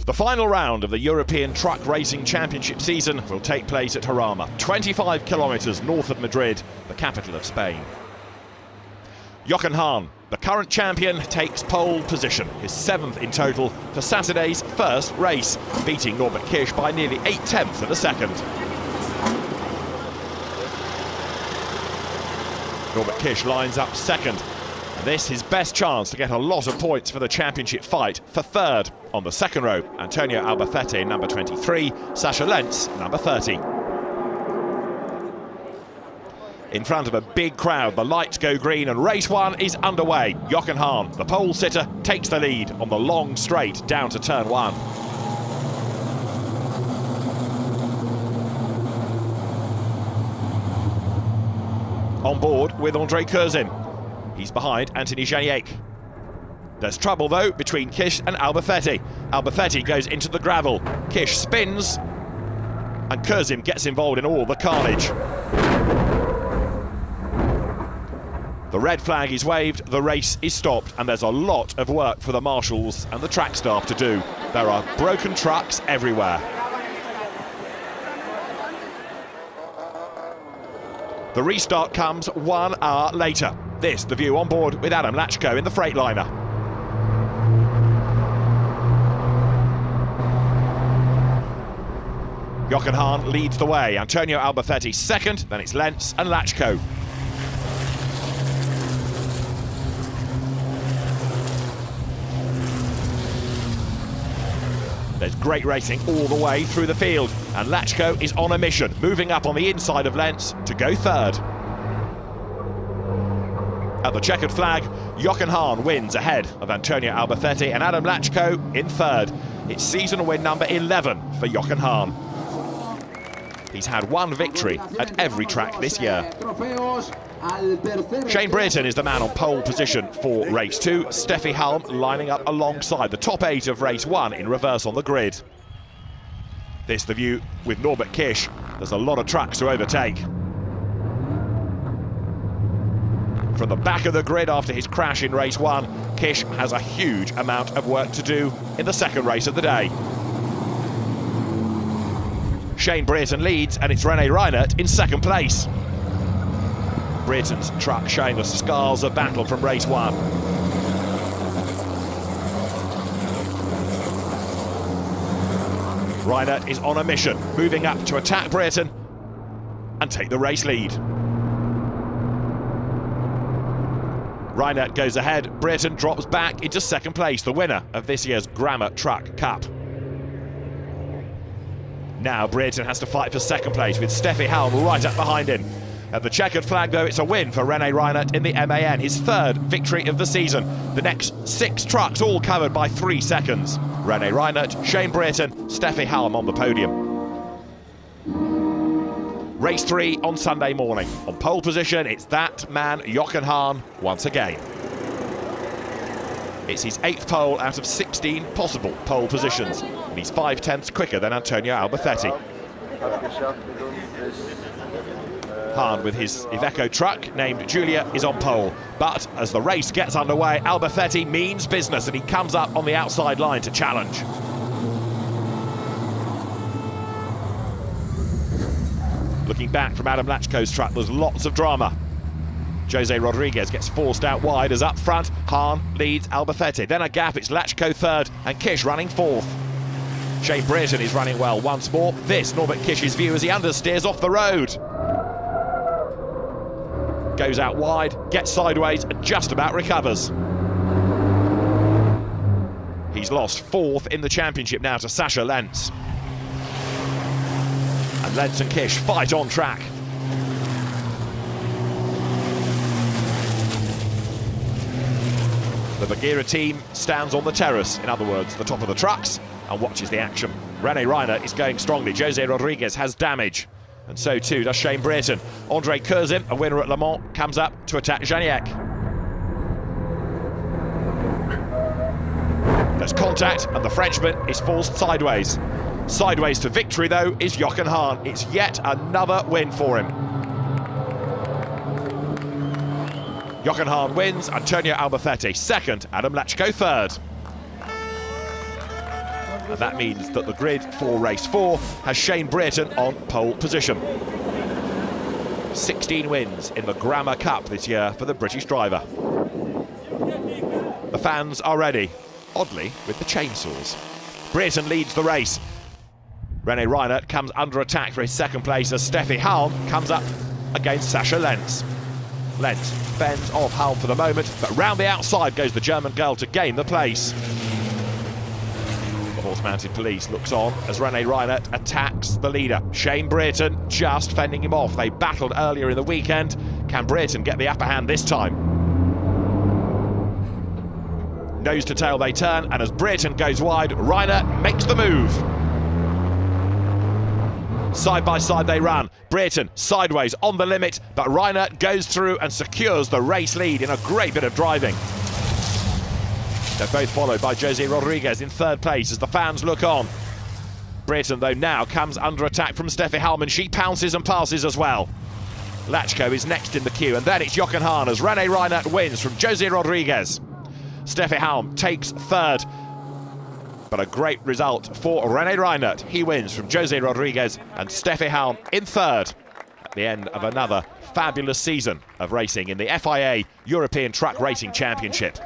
The final round of the European Truck Racing Championship season will take place at Jarama, 25 kilometres north of Madrid, the capital of Spain. Jochen Hahn, the current champion, takes pole position, his 7th in total for Saturday's first race, beating Norbert Kisch by nearly 0.8 of a second. Norbert Kisch lines up second. This his best chance to get a lot of points for the championship fight. For third on the second row, Antonio Albacete, number 23, Sascha Lentz, number 30. In front of a big crowd, the lights go green and race one is underway. Jochen Hahn, the pole sitter, takes the lead on the long straight down to turn one. On board with André Curzin. He's behind Anthony Janiek. There's trouble, though, between Kisch and Albacete. Albacete goes into the gravel. Kisch spins, and Curzin gets involved in all the carnage. The red flag is waved, the race is stopped, and there's a lot of work for the marshals and the track staff to do. There are broken trucks everywhere. The restart comes 1 hour later. This, the view on board with Adam Lachko in the Freightliner. Jochen Hahn leads the way. Antonio Albacete second, then it's Lentz and Lachko. There's great racing all the way through the field, and Lachko is on a mission, moving up on the inside of Lentz to go third. At the checkered flag, Jochen Hahn wins ahead of Antonio Albacete and Adam Lachko in third. It's season win number 11 for Jochen Hahn. He's had one victory at every track this year. Shane Brereton is the man on pole position for race 2. Steffi Halm lining up alongside the top 8 of race 1 in reverse on the grid. This the view with Norbert Kisch. There's a lot of trucks to overtake. From the back of the grid after his crash in race 1, Kisch has a huge amount of work to do in the second race of the day. Shane Brereton leads, and it's René Reinert in second place. Brereton's truck showing the scars of battle from race 1. Reinert is on a mission, moving up to attack Brereton and take the race lead. Reinert goes ahead, Brereton drops back into second place, the winner of this year's Gran Truck Cup. Now Brereton has to fight for second place with Steffi Halm right up behind him. At the checkered flag, though, it's a win for René Reinert in the MAN, his third victory of the season. The next 6 trucks all covered by 3 seconds. René Reinert, Shane Brereton, Steffi Halm on the podium. Race 3 on Sunday morning. On pole position, it's that man, Jochen Hahn, once again. It's his 8th pole out of 16 possible pole positions, and he's 5/10ths quicker than Antonio Albacete. Hahn, with his Iveco truck named Giulia, is on pole. But as the race gets underway, Albacete means business, and he comes up on the outside line to challenge. Looking back from Adam Lachko's truck, there's lots of drama. Jose Rodriguez gets forced out wide as up front, Hahn leads Albacete. Then a gap, it's Lachko third and Kisch running fourth. Shane Brereton is running well once more. This, Norbert Kisch's view as he understeers off the road. Goes out wide, gets sideways and just about recovers. He's lost 4th in the championship now to Sascha Lentz. And Lentz and Kisch fight on track. The Bagheera team stands on the terrace, in other words, the top of the trucks, and watches the action. René Reinert is going strongly. Jose Rodriguez has damage, and so too does Shane Brereton. André Curzin, a winner at Le Mans, comes up to attack Janiek. There's contact, and the Frenchman is forced sideways. Sideways to victory, though, is Jochen Hahn. It's yet another win for him. Jochen Hahn wins, Antonio Albacete second, Adam Lachko third. And that means that the grid for race 4 has Shane Brereton on pole position. 16 wins in the Gran Cup this year for the British driver. The fans are ready, oddly, with the chainsaws. Brereton leads the race. René Reinert comes under attack for his second place as Steffi Halm comes up against Sascha Lenz. Lenz fends off Halm for the moment, but round the outside goes the German girl to gain the place. The horse-mounted police looks on as René Reinert attacks the leader. Shane Brereton just fending him off. They battled earlier in the weekend. Can Brereton get the upper hand this time? Nose to tail they turn, and as Brereton goes wide, Reinert makes the move. Side by side they run. Brereton sideways on the limit, but Reinert goes through and secures the race lead in a great bit of driving. They're both followed by Jose Rodriguez in third place as the fans look on. Brereton, though, now comes under attack from Steffi Halm, and she pounces and passes as well. Lachko is next in the queue, and then it's Jochen Hahn as René Reinert wins from Jose Rodriguez. Steffi Halm takes third, but a great result for René Reinert. He wins from Jose Rodriguez, and Steffi Halm in third at the end of another fabulous season of racing in the FIA European Truck Racing Championship.